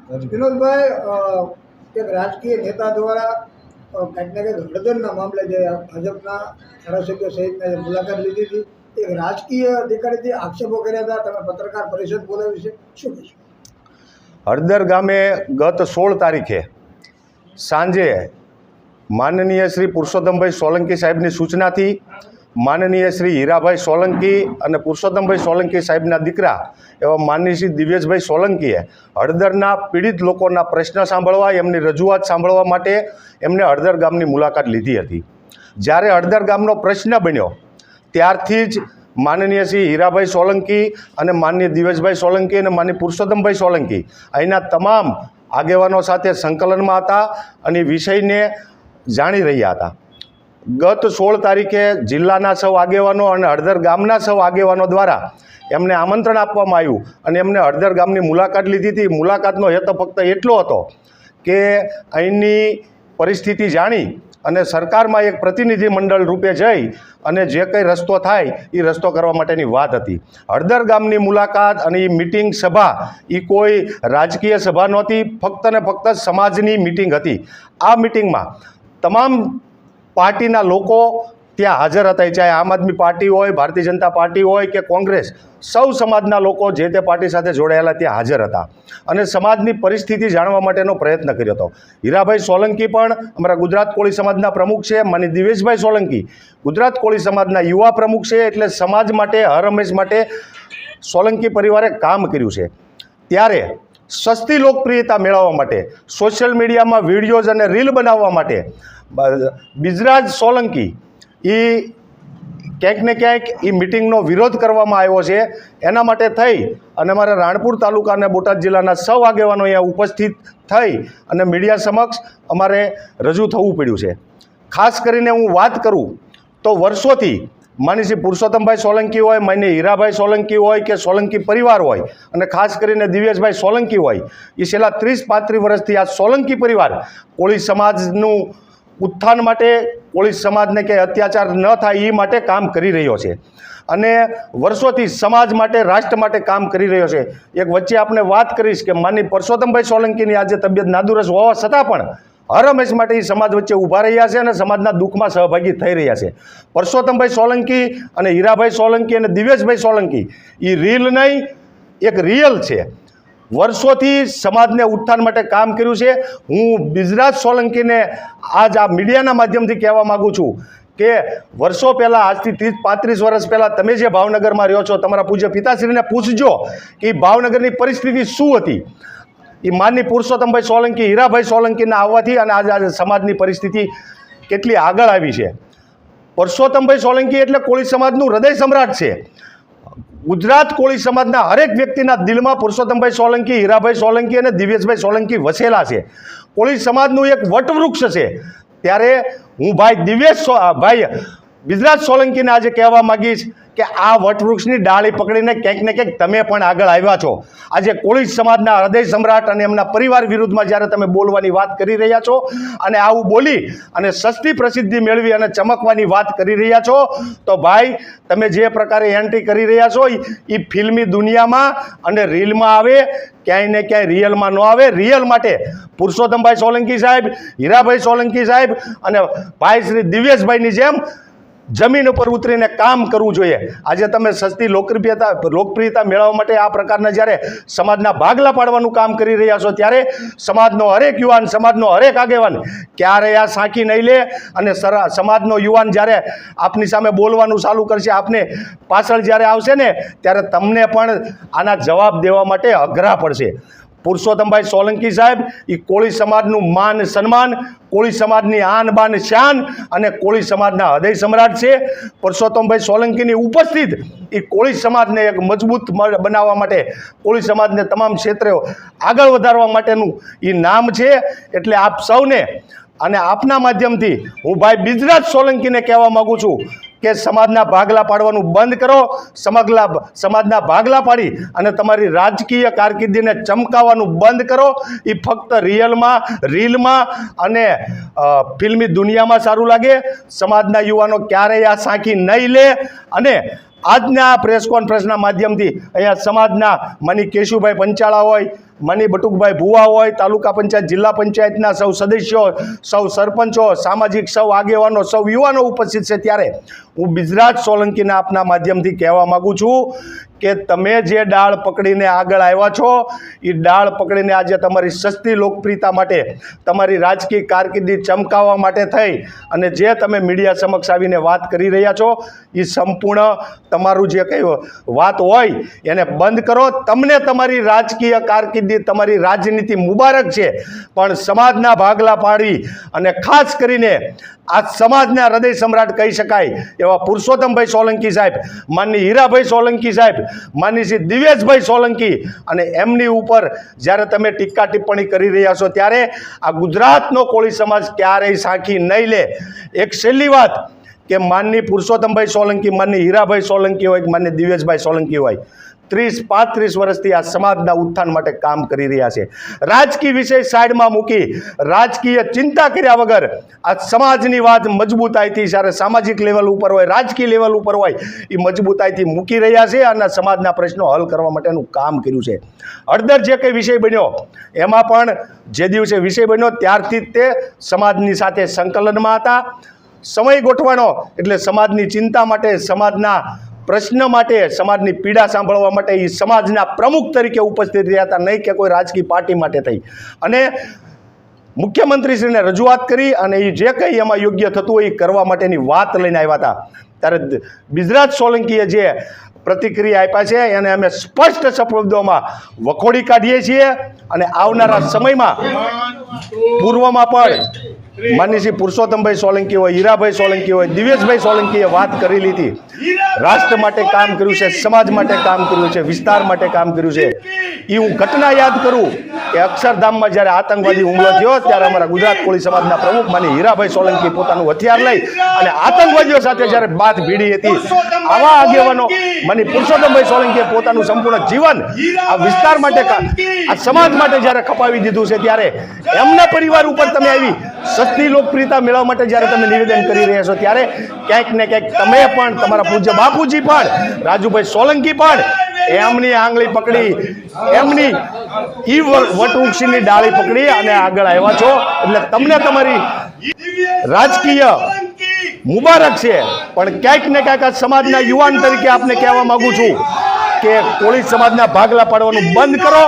વિનોદભાઈ, એક રાજકીય નેતા દ્વારા કંઈક ને કંઈક હળદરના મામલે જે ભાજપના ધારાસભ્ય સહિતના જે મુલાકાત લીધી હતી, એક રાજકીય અધિકારીથી આક્ષેપો કર્યા હતા. તમે પત્રકાર પરિષદ બોલાવી છે, શું કહેશો? હળદર ગામે ગત 16 તારીખે સાંજે માનનીય શ્રી પુરુષોત્તમભાઈ સોલંકી સાહેબની સૂચનાથી માનનીય શ્રી હીરાભાઈ સોલંકી અને પુરુષોત્તમભાઈ સોલંકી સાહેબના દીકરા એવા માનનીય શ્રી દિવ્યેશભાઈ સોલંકીએ હળદરના પીડિત લોકોના પ્રશ્ન સાંભળવા, એમની રજૂઆત સાંભળવા માટે એમને હળદર ગામની મુલાકાત લીધી હતી. જ્યારે હળદર ગામનો પ્રશ્ન બન્યો ત્યારથી જ માનનીય શ્રી હીરાભાઈ સોલંકી અને માનનીય દિવ્યેશભાઈ સોલંકી અને માનનીય પુરુષોત્તમભાઈ સોલંકી અહીંના તમામ આગેવાનો સાથે સંકલનમાં હતા અને વિષયને જાણી રહ્યા હતા. ગત 16 તારીખે જિલ્લાના સૌ આગેવાનો અને હળદર ગામના સૌ આગેવાનો દ્વારા એમને આમંત્રણ આપવામાં આવ્યું અને એમને હળદર ગામની મુલાકાત લીધી હતી. મુલાકાતનો હેતુ ફક્ત એટલો હતો કે અહીંની પરિસ્થિતિ જાણી અને સરકારમાં એક પ્રતિનિધિ મંડળ રૂપે જઈ અને જે કંઈ રસ્તો થાય એ રસ્તો કરવા માટેની વાત હતી. હળદર ગામની મુલાકાત અને એ મિટિંગ સભા એ કોઈ રાજકીય સભા નહોતી, ફક્ત ને ફક્ત સમાજની મિટિંગ હતી. આ મિટિંગમાં તમામ પાર્ટીના લોકો ત્યાં હાજર હતા, ચાહે આમ આદમી પાર્ટી હોય, ભારતીય જનતા પાર્ટી હોય કે કોંગ્રેસ, સૌ સમાજના લોકો જે તે પાર્ટી સાથે જોડાયેલા ત્યાં હાજર હતા અને સમાજની પરિસ્થિતિ જાણવા માટેનો પ્રયત્ન કર્યો હતો. હીરાભાઈ સોલંકી પણ અમારા ગુજરાત કોળી સમાજના પ્રમુખ છે. માનનીય દિવ્યેશભાઈ સોલંકી ગુજરાત કોળી સમાજના યુવા પ્રમુખ છે. એટલે સમાજ માટે, હર હંમેશ માટે સોલંકી પરિવારે કામ કર્યું છે. ત્યારે સસ્તી લોકપ્રિયતા મેળવવા માટે, સોશિયલ મીડિયામાં વિડીયોઝ અને રીલ બનાવવા માટે બિજરાજ સોલંકી એ ક્યાંક ને ક્યાંક એ મિટિંગનો વિરોધ કરવામાં આવ્યો છે. એના માટે થઈ અને અમારા રાણપુર તાલુકા અને બોટાદ જિલ્લાના સૌ આગેવાનો અહીંયા ઉપસ્થિત થઈ અને મીડિયા સમક્ષ અમારે રજૂ થવું પડ્યું છે. ખાસ કરીને હું વાત કરું તો વર્ષોથી માનીએ શ્રી પુરુષોત્તમભાઈ સોલંકી હોય, માનીય હીરાભાઈ સોલંકી હોય કે સોલંકી પરિવાર હોય અને ખાસ કરીને દિવ્યેશભાઈ સોલંકી હોય, એ છેલ્લા 30-35 વર્ષથી આ સોલંકી પરિવાર કોળી સમાજનું ઉત્થાન માટે, કોળી સમાજને કે અત્યાચાર ન થાય એ માટે કામ કરી રહ્યો છે અને વર્ષોથી સમાજ માટે, રાષ્ટ્ર માટે કામ કરી રહ્યો છે. એક વચ્ચે આપણે વાત કરીશ કે માનનીય પુરુષોત્તમભાઈ સોલંકીની આજે તબિયત નાદુરસ્ત હોવા છતાં પણ હર હંમેશ માટે એ સમાજ વચ્ચે ઊભા રહ્યા છે અને સમાજના દુઃખમાં સહભાગી થઈ રહ્યા છે. પુરુષોત્તમભાઈ સોલંકી અને હીરાભાઈ સોલંકી અને દિવ્યેશભાઈ સોલંકી એ રીલ નહીં, એક રિયલ છે. વર્ષોથી સમાજને ઉત્થાન માટે કામ કર્યું છે. હું બિજરાજ સોલંકીને આજ આ મીડિયાના માધ્યમથી કહેવા માગું છું કે વર્ષો પહેલાં, આજથી 30-35 વર્ષ પહેલાં તમે જે ભાવનગરમાં રહ્યો છો, તમારા પૂજ્ય પિતાશ્રીને પૂછજો કે ભાવનગરની પરિસ્થિતિ શું હતી. એ માનનીય પુરુષોત્તમભાઈ સોલંકી, હીરાભાઈ સોલંકીના આવવાથી અને આજે સમાજની પરિસ્થિતિ કેટલી આગળ આવી છે. પુરુષોત્તમભાઈ સોલંકી એટલે કોળી સમાજનું હૃદય સમ્રાટ છે. ગુજરાત કોળી સમાજના હરેક વ્યક્તિના દિલમાં પુરુષોત્તમભાઈ સોલંકી, હીરાભાઈ સોલંકી અને દિવ્યેશભાઈ સોલંકી વસેલા છે. કોળી સમાજનું એક વટવૃક્ષ છે. ત્યારે હું ભાઈ બિજરાજ સોલંકીને આજે કહેવા માગીશ કે આ વટવૃક્ષની ડાળી પકડીને ક્યાંક ને ક્યાંક તમે પણ આગળ આવ્યા છો. આજે કોળી સમાજના હૃદય સમ્રાટ અને એમના પરિવાર વિરુદ્ધમાં જ્યારે તમે બોલવાની વાત કરી રહ્યા છો અને આવું બોલી અને સસ્તી પ્રસિદ્ધિ મેળવી અને ચમકવાની વાત કરી રહ્યા છો, તો ભાઈ તમે જે પ્રકારે એન્ટ્રી કરી રહ્યા છો એ ફિલ્મી દુનિયામાં અને રીલમાં આવે, ક્યાંય ને ક્યાંય રિયલમાં ન આવે. રિયલ માટે પુરુષોત્તમભાઈ સોલંકી સાહેબ, હીરાભાઈ સોલંકી સાહેબ અને ભાઈ શ્રી દિવ્યેશભાઈની જેમ જમીન ઉપર ઉતરીને કામ કરવું જોઈએ. આજે તમે સસ્તી લોકપ્રિયતા મેળવવા માટે આ પ્રકારના જ્યારે સમાજના ભાગલા પાડવાનું કામ કરી રહ્યા છો, ત્યારે સમાજનો હરેક યુવાન, સમાજનો હરેક આગેવાન ક્યારેય આ સાંખી નહીં લે અને સમાજનો યુવાન જ્યારે આપની સામે બોલવાનું ચાલુ કરશે, આપને પાછળ જ્યારે આવશે ને, ત્યારે તમને પણ આના જવાબ દેવા માટે અઘરા પડશે. પુરુષોત્તમભાઈ સોલંકી સાહેબ એ કોળી સમાજનું માન સન્માન, કોળી સમાજની આન બાન શાન અને કોળી સમાજના હૃદય સમ્રાટ છે. પુરુષોત્તમભાઈ સોલંકીની ઉપસ્થિત એ કોળી સમાજને એક મજબૂત બનાવવા માટે, કોળી સમાજને તમામ ક્ષેત્રે આગળ વધારવા માટેનું એ નામ છે. એટલે આપ સૌને અને આપના માધ્યમથી હું ભાઈ બિજરાજ સોલંકીને કહેવા માગું છું કે સમાજના ભાગલા પાડવાનું બંધ કરો. સમાજના ભાગલા પાડી અને તમારી રાજકીય કારકિર્દીને ચમકાવવાનું બંધ કરો. એ ફક્ત રીલમાં અને ફિલ્મી દુનિયામાં સારું લાગે. સમાજના યુવાનો ક્યારેય આ સાંખી નહીં લે અને આજના પ્રેસ કોન્ફરન્સના માધ્યમથી અહીંયા સમાજના માની કેશુભાઈ પંચાળા હોય, માની બટુકભાઈ ભુવા હોય, તાલુકા પંચાયત જિલ્લા પંચાયતના સૌ સદસ્યો, સૌ સરપંચો, સામાજિક સૌ આગેવાનો, સૌ યુવાનો ઉપસ્થિત છે, ત્યારે હું બિજરાજ સોલંકીને આપના માધ્યમથી કહેવા માગું છું કે તમે જે ડાળ પકડીને આગળ આવ્યા છો એ ડાળ પકડીને આજે તમારી સસ્તી લોકપ્રિયતા માટે, તમારી રાજકીય કારકિર્દી ચમકાવવા માટે થઈ અને જે તમે મીડિયા સમક્ષ આવીને વાત કરી રહ્યા છો એ સંપૂર્ણ તમારું જે કંઈ વાત હોય એને બંધ કરો. તમને તમારી રાજકીય કારકિર્દી, તમારી રાજનીતિ મુબારક છે, પણ સમાજના ભાગલા પાડી અને ખાસ કરીને આ સમાજના હૃદય સમ્રાટ કહી શકાય એવા પુરુષોત્તમભાઈ સોલંકી સાહેબ, માનની હીરાભાઈ સોલંકી સાહેબ, માનની શ્રી દિવ્યેશભાઈ સોલંકી, અને એમની ઉપર જ્યારે તમે ટીકા ટિપ્પણી કરી રહ્યા છો ત્યારે આ ગુજરાતનો કોળી સમાજ ક્યારેય સાંખી નહીં લે. એક છેલ્લી વાત કે માનની પુરુષોત્તમભાઈ સોલંકી, માનની હીરાભાઈ સોલંકી હોય કે માનની દિવ્યેશભાઈ સોલંકી હોય, 30-35 વર્ષથી આ સમાજના ઉત્થાન માટે કામ કરી રહ્યા છે. રાજકીય વિષય સાઈડમાં મૂકી, રાજકીય ચિંતા કર્યા વગર આ સમાજની વાત મજબૂતાઈથી, જ્યારે સામાજિક લેવલ ઉપર હોય, રાજકીય લેવલ ઉપર હોય, એ મજબૂતાઈથી મૂકી રહ્યા છે અને સમાજના પ્રશ્નો હલ કરવા માટેનું કામ કર્યું છે. હળદર જે કંઈ વિષય બન્યો એમાં પણ જે દિવસે વિષય બન્યો ત્યારથી જ તે સમાજની સાથે સંકલનમાં હતા. સમય ગોઠવાનો એટલે સમાજની ચિંતા માટે, સમાજના પ્રશ્ન માટે, સમાજની પીડા સાંભળવા માટે એ સમાજના પ્રમુખ તરીકે ઉપસ્થિત રહ્યા હતા, નહીં કે કોઈ રાજકીય પાર્ટી માટે થઈ. અને મુખ્યમંત્રીશ્રીને રજૂઆત કરી અને એ જે કંઈ એમાં યોગ્ય થતું હોય એ કરવા માટેની વાત લઈને આવ્યા હતા. ત્યારે બિજરાજ સોલંકીએ જે પ્રતિક્રિયા આપ્યા છે એને અમે સ્પષ્ટ શબ્દોમાં વખોડી કાઢીએ છીએ અને આવનારા સમયમાં પૂર્વમાં પણ માનની શ્રી પુરુષોત્તમભાઈ સોલંકી હોય, હીરાભાઈ સોલંકી હોય, દિવ્યેશભાઈ સોલંકીએ વાત કરી લીધી. રાષ્ટ્ર માટે કામ કર્યું છે, સમાજ માટે કામ કર્યું છે, વિસ્તાર માટે કામ કર્યું છે. એ હું ઘટના યાદ કરું કે અક્ષરધામમાં જ્યારે આતંકવાદી હુમલો થયો ત્યારે અમારા ગુજરાત કોળી સમાજના પ્રમુખ માની હીરાભાઈ સોલંકી પોતાનું હથિયાર લઈ અને આતંકવાદીઓ સાથે જ્યારે બાથ ભીડી હતી, આવા આગેવાનો માની પુરુષોત્તમભાઈ સોલંકીએ પોતાનું સંપૂર્ણ જીવન આ વિસ્તાર માટે, આ સમાજ માટે જ્યારે ખપાવી દીધું છે, ત્યારે એમના પરિવાર ઉપર તમે આવી સસ્તી લોકપ્રિયતા મેળવવા માટે જ્યારે તમે નિવેદન કરી રહ્યા છો ત્યારે ક્યાંક ને ક્યાંક તમે પણ, તમારા પૂજ્ય બાપુજી પણ, રાજુભાઈ સોલંકી પણ એમની આંગળી પકડી, એમની ઈ વટવૃક્ષની ડાળી પકડી અને આગળ આવ્યા છો. એટલે તમને તમારી રાજકીય મુબારક છે, પણ ક્યાંક ને ક્યાંક આ સમાજના યુવાન તરીકે આપને કહેવા માંગુ છું કે કોળી સમાજના ભાગલા પાડવાનું બંધ કરો.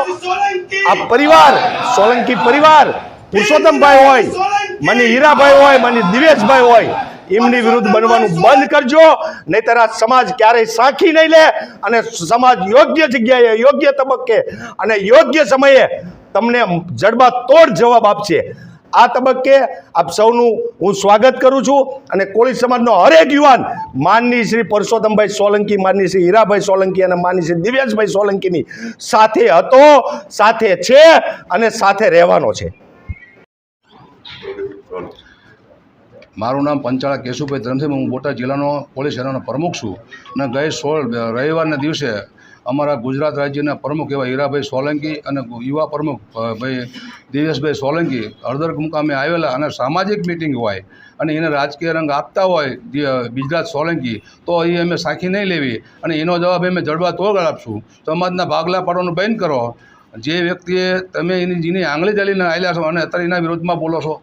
આ પરિવાર, સોલંકી પરિવાર, પુરુષોત્તમભાઈ હોય, માની હીરાભાઈ હોય, માની દિવ્યેશભાઈ હોય, એમની વિરુદ્ધ બનવાનું બંધ કરજો, નહીંતર આ સમાજ ક્યારેય સાંખી નહીં લે અને સમાજ યોગ્ય જગ્યાએ, યોગ્ય તબક્કે અને યોગ્ય સમયે તમને જડબા તોડ જવાબ આપશે. આ તબક્કે આપ સૌનું હું સ્વાગત કરું છું અને કોળી સમાજનો હરેક યુવાન માનની શ્રી પુરુષોત્તમભાઈ સોલંકી, માનની શ્રી હીરાભાઈ સોલંકી અને માનની શ્રી દિવ્યેશભાઈ સોલંકીની સાથે હતો, સાથે છે અને સાથે રહેવાનો છે. મારું નામ પંચાળા કેશુભાઈ ધરમસિંહ, હું બોટાદ જિલ્લાનો પોલીસ સેનાનો પ્રમુખ છું. અને ગઈ 16 રવિવારના દિવસે અમારા ગુજરાત રાજ્યના પ્રમુખ એવા હીરાભાઈ સોલંકી અને યુવા પ્રમુખ ભાઈ દિવ્યેશભાઈ સોલંકી હળદર મુકામે આવેલા અને સામાજિક મિટિંગ હોય અને એને રાજકીય રંગ આપતા હોય બિજરાજ સોલંકી, તો એ અમે સાખી નહીં લેવી અને એનો જવાબ અમે જડબા તોડ આપશું. સમાજના ભાગલા પાડવાનું બંધ કરો. જે વ્યક્તિએ તમે જેની આંગળી ચાલીને આવેલા છો અને અત્યારે એના વિરોધમાં બોલો છો,